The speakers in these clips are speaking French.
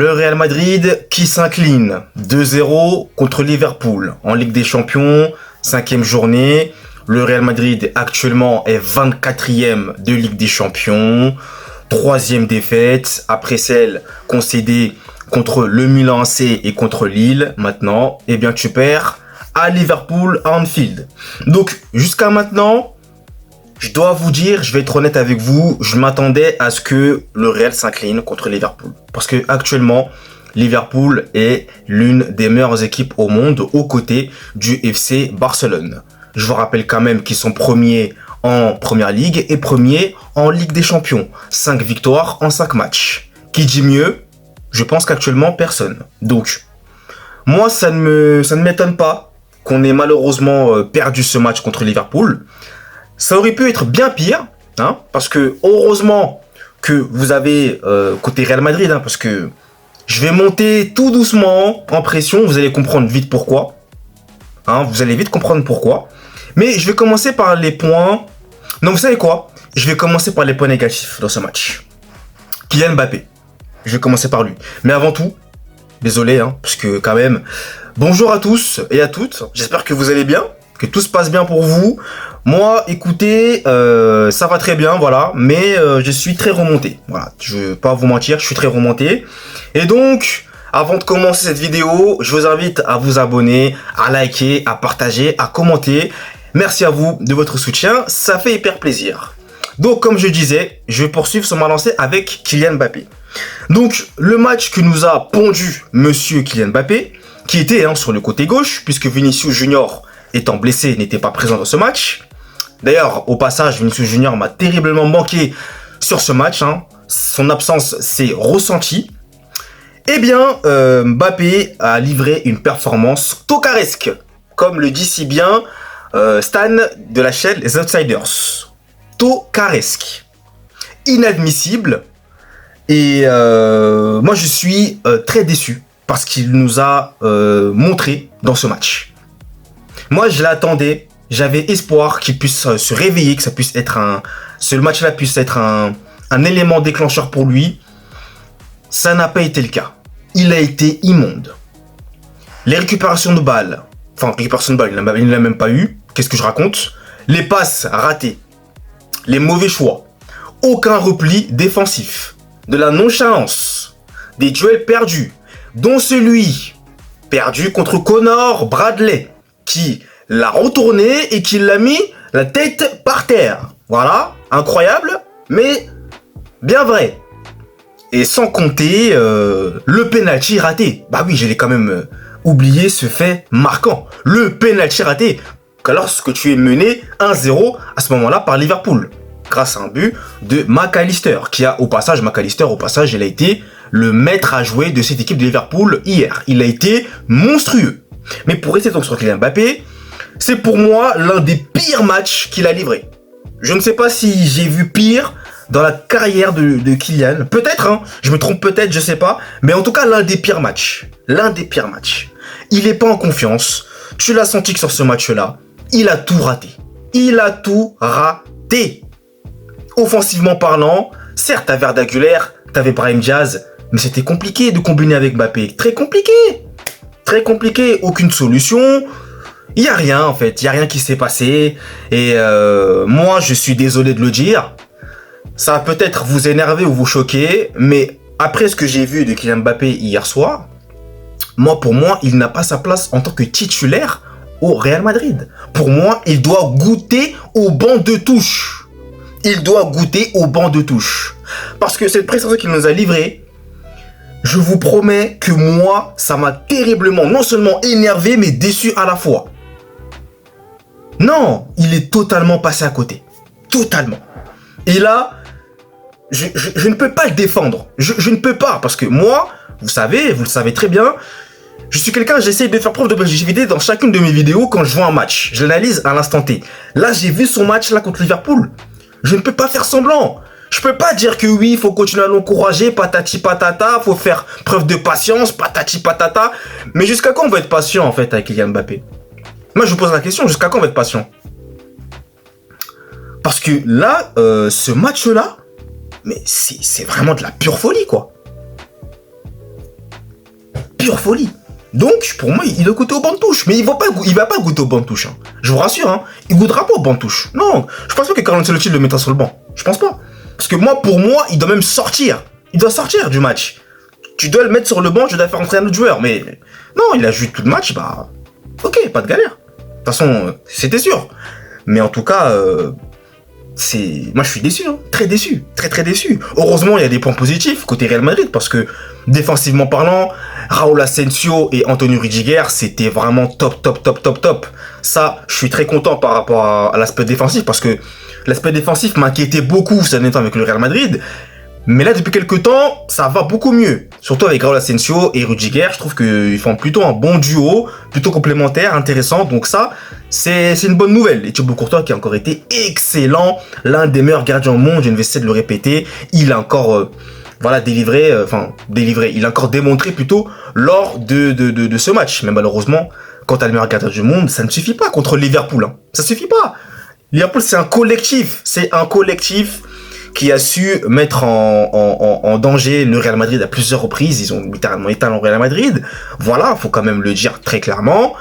Le Real Madrid qui s'incline 2-0 contre Liverpool en Ligue des Champions, 5e journée. Le Real Madrid actuellement est 24e de Ligue des Champions, 3e défaite après celle concédée contre le Milan AC et contre Lille. Maintenant, eh bien tu perds à Liverpool à Anfield. Donc jusqu'à maintenant, je dois vous dire, je vais être honnête avec vous, je m'attendais à ce que le Real s'incline contre Liverpool. Parce que actuellement, Liverpool est l'une des meilleures équipes au monde aux côtés du FC Barcelone. Je vous rappelle quand même qu'ils sont premiers en Première Ligue et premiers en Ligue des Champions. 5 victoires en 5 matchs. Qui dit mieux? Je pense qu'actuellement, personne. Donc, moi, ça ne m'étonne pas qu'on ait malheureusement perdu ce match contre Liverpool. Ça aurait pu être bien pire, hein, parce que heureusement que vous avez côté Real Madrid, hein, parce que je vais monter tout doucement en pression, vous allez comprendre vite pourquoi. Hein, vous allez vite comprendre pourquoi. Mais je vais commencer par les points... Non, vous savez quoi? Je vais commencer par les points négatifs dans ce match. Kylian Mbappé. Je vais commencer par lui. Mais avant tout, désolé, hein, parce que quand même... Bonjour à tous et à toutes, j'espère que vous allez bien, que tout se passe bien pour vous. Moi, écoutez, ça va très bien, voilà, mais je suis très remonté. Voilà, je vais pas vous mentir, je suis très remonté. Et donc, avant de commencer cette vidéo, je vous invite à vous abonner, à liker, à partager, à commenter. Merci à vous de votre soutien, ça fait hyper plaisir. Donc, comme je disais, je vais poursuivre sur ma lancée avec Kylian Mbappé. Donc, le match que nous a pondu monsieur Kylian Mbappé, qui était sur le côté gauche, puisque Vinicius Junior, étant blessé, n'était pas présent dans ce match. D'ailleurs, au passage, Vinicius Junior m'a terriblement manqué sur ce match. Hein. Son absence s'est ressentie. Eh bien, Mbappé a livré une performance tocaresque, comme le dit si bien Stan de la chaîne Les Outsiders. Tocaresque. Inadmissible. Et moi, je suis très déçu parce qu'il nous a montré dans ce match. Moi, je l'attendais. J'avais espoir qu'il puisse se réveiller, que ça puisse être ce match-là puisse être un élément déclencheur pour lui. Ça n'a pas été le cas. Il a été immonde. Les récupérations de balles. Enfin, récupération de balles, il ne l'a même pas eu. Qu'est-ce que je raconte? Les passes ratées. Les mauvais choix. Aucun repli défensif. De la nonchalance. Des duels perdus. Dont celui perdu contre Connor Bradley. Qui l'a retourné et qui l'a mis la tête par terre. Voilà, incroyable, mais bien vrai. Et sans compter le penalty raté. Bah oui, je l'ai quand même oublié ce fait marquant. Le penalty raté, lorsque tu es mené 1-0 à ce moment-là par Liverpool. Grâce à un but de McAllister, qui a au passage, il a été le maître à jouer de cette équipe de Liverpool hier. Il a été monstrueux. Mais pour rester donc sur Kylian Mbappé, c'est pour moi l'un des pires matchs qu'il a livré. Je ne sais pas si j'ai vu pire dans la carrière de Kylian. Peut-être, hein, je me trompe peut-être, je sais pas. Mais en tout cas, l'un des pires matchs. L'un des pires matchs. Il est pas en confiance. Tu l'as senti que sur ce match-là, il a tout raté. Il a tout raté. Offensivement parlant, certes, t'avais Arda Güler, t'avais Brahim Diaz, mais c'était compliqué de combiner avec Mbappé. Très compliqué. Très compliqué. Aucune solution. Il n'y a rien en fait, il n'y a rien qui s'est passé et moi je suis désolé de le dire, ça va peut-être vous énerver ou vous choquer, mais après ce que j'ai vu de Kylian Mbappé hier soir, pour moi il n'a pas sa place en tant que titulaire au Real Madrid. Pour moi il doit goûter au banc de touche, il doit goûter au banc de touche, parce que cette prestation qu'il nous a livrée, je vous promets que moi ça m'a terriblement non seulement énervé mais déçu à la fois. Non, il est totalement passé à côté. Totalement. Et là, je ne peux pas le défendre. Je ne peux pas, parce que moi, vous le savez très bien, je suis quelqu'un, j'essaie de faire preuve d'objectivité dans chacune de mes vidéos quand je vois un match. Je l'analyse à l'instant T. Là, j'ai vu son match là contre Liverpool. Je ne peux pas faire semblant. Je peux pas dire que oui, il faut continuer à l'encourager, patati patata, faut faire preuve de patience, patati patata. Mais jusqu'à quand on va être patient en fait avec Kylian Mbappé? Moi, je vous pose la question, jusqu'à quand on va être patient? Parce que là, ce match-là, mais c'est vraiment de la pure folie, quoi. folie. Donc, pour moi, il doit goûter au banc de touche. Mais il va pas goûter au banc de touche. Hein. Je vous rassure, hein. Il goûtera pas au banc de touche. Non, je pense pas que Carlo Ancelotti le mettra sur le banc. Je pense pas. Parce que pour moi, il doit même sortir. Il doit sortir du match. Tu dois le mettre sur le banc, je dois faire entrer un autre joueur. Mais non, il a joué tout le match, bah... Ok, pas de galère. De toute façon, c'était sûr. Mais en tout cas... moi je suis déçu, hein. Très déçu, très déçu. Heureusement il y a des points positifs côté Real Madrid parce que défensivement parlant, Raúl Asensio et Antonio Rudiger c'était vraiment top. Ça, je suis très content par rapport à l'aspect défensif parce que l'aspect défensif m'inquiétait beaucoup ces derniers temps avec le Real Madrid. Mais là, depuis quelques temps, ça va beaucoup mieux. Surtout avec Raúl Asensio et Rudiger, je trouve qu'ils font plutôt un bon duo, plutôt complémentaire, intéressant. Donc ça, c'est une bonne nouvelle. Et Thibaut Courtois qui a encore été excellent, l'un des meilleurs gardiens au monde, je ne vais cesser de le répéter. Il a encore, délivré, il a encore démontré plutôt lors de ce match. Mais malheureusement, quand t'as le meilleur gardien du monde, ça ne suffit pas contre Liverpool. Hein. Ça suffit pas. Liverpool, c'est un collectif. Qui a su mettre en danger le Real Madrid à plusieurs reprises. Ils ont littéralement éteint le Real Madrid. Voilà, faut quand même le dire très clairement.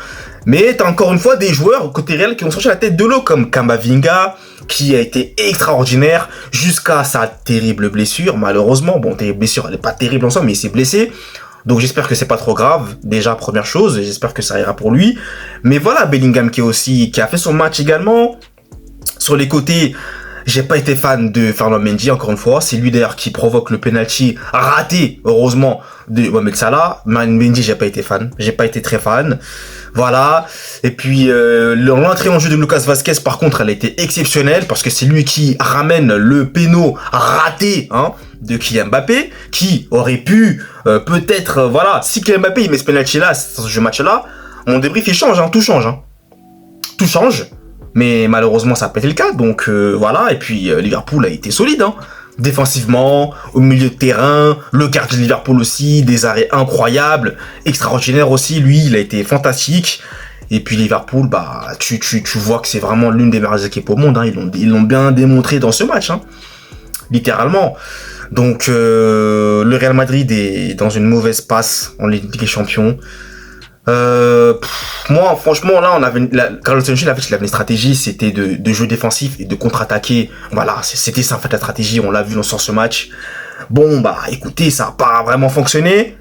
Mais t'as encore une fois des joueurs côté Real qui ont sorti la tête de l'eau, comme Camavinga, qui a été extraordinaire jusqu'à sa terrible blessure. Malheureusement, terrible blessure, elle est pas terrible en soi, mais il s'est blessé. Donc j'espère que c'est pas trop grave. Déjà, première chose, j'espère que ça ira pour lui. Mais voilà, Bellingham qui a fait son match également. Sur les côtés, j'ai pas été fan de Ferland Mendy, encore une fois. C'est lui d'ailleurs qui provoque le penalty raté, heureusement, de Mohamed Salah. Mendy, j'ai pas été fan. J'ai pas été très fan. Voilà. Et puis, l'entrée en jeu de Lucas Vazquez, par contre, elle a été exceptionnelle parce que c'est lui qui ramène le péno raté, de Kylian Mbappé, qui aurait pu, peut-être, si Kylian Mbappé, il met ce penalty-là, ce match-là, mon débrief, il change, tout change, Tout change. Mais malheureusement, ça n'a pas été le cas. Donc voilà. Et puis Liverpool a été solide. Défensivement, au milieu de terrain. Le gardien de Liverpool aussi. Des arrêts incroyables. Extraordinaire aussi. Lui, il a été fantastique. Et puis Liverpool, tu vois que c'est vraiment l'une des meilleures équipes au monde. Ils l'ont bien démontré dans ce match. Littéralement. Donc le Real Madrid est dans une mauvaise passe en Ligue des Champions. Moi, franchement, là, Carlo Ancelotti, il avait une stratégie, c'était de jeu défensif et de contre-attaquer. Voilà, c'était ça, en fait, la stratégie. On l'a vu dans ce match. Bon, écoutez, ça n'a pas vraiment fonctionné.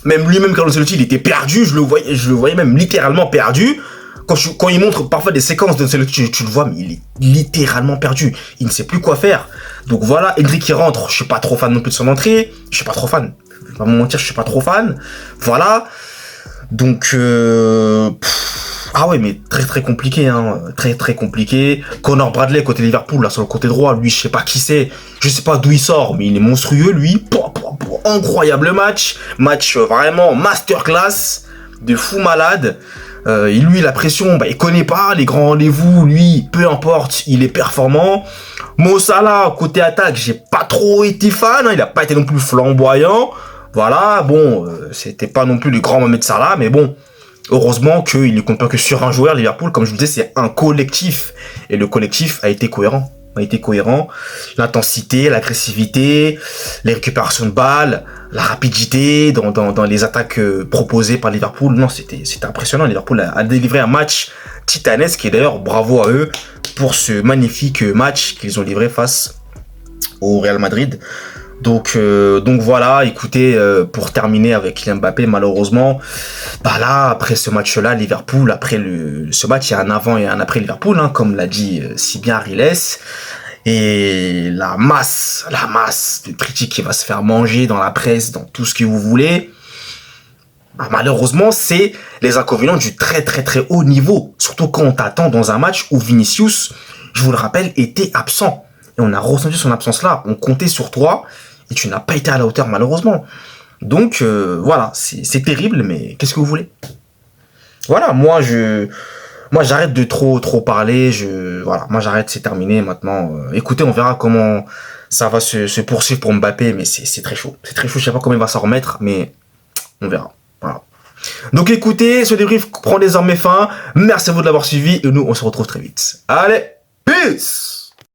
Même lui-même, Carlo Ancelotti, il était perdu. Je le voyais même littéralement perdu. Quand il montre parfois des séquences d'Ancelotti, tu le vois, mais il est littéralement perdu. Il ne sait plus quoi faire. Donc voilà, Endrick qui rentre. Je suis pas trop fan non plus de son entrée. Je suis pas trop fan. Je vais pas me mentir, je suis pas trop fan. Voilà. Donc, mais très compliqué, très compliqué. Connor Bradley côté Liverpool, là sur le côté droit, lui je sais pas qui c'est, je sais pas d'où il sort, mais il est monstrueux lui. Incroyable match vraiment masterclass, de fou malade. Et lui la pression, il connaît pas les grands rendez-vous, lui peu importe, il est performant. Mo Salah côté attaque, j'ai pas trop été fan, il a pas été non plus flamboyant. Voilà, c'était pas non plus le grand Mohamed Salah, mais bon, heureusement qu'il ne compte pas que sur un joueur. Liverpool, comme je vous disais, c'est un collectif. Et le collectif a été cohérent. L'intensité, l'agressivité, les récupérations de balles, la rapidité dans les attaques proposées par Liverpool. Non, c'était impressionnant. Liverpool a délivré un match titanesque. Et d'ailleurs, bravo à eux pour ce magnifique match qu'ils ont livré face au Real Madrid. Donc voilà, écoutez, pour terminer avec Kylian Mbappé, malheureusement, là, après ce match-là, Liverpool, après ce match, il y a un avant et un après Liverpool, comme l'a dit si bien Ariles. Et la masse de critiques qui va se faire manger dans la presse, dans tout ce que vous voulez, malheureusement, c'est les inconvénients du très haut niveau. Surtout quand on t'attend dans un match où Vinicius, je vous le rappelle, était absent. Et on a ressenti son absence-là. On comptait sur toi et tu n'as pas été à la hauteur, malheureusement. Donc, voilà, c'est terrible, mais qu'est-ce que vous voulez? Voilà, moi, j'arrête de trop parler. Moi, j'arrête, c'est terminé maintenant. Écoutez, on verra comment ça va se poursuivre pour Mbappé, mais c'est très chaud. C'est très chaud, je sais pas comment il va s'en remettre, mais on verra. Voilà. Donc, écoutez, ce débrief prend désormais fin. Merci à vous de l'avoir suivi et nous, on se retrouve très vite. Allez, peace!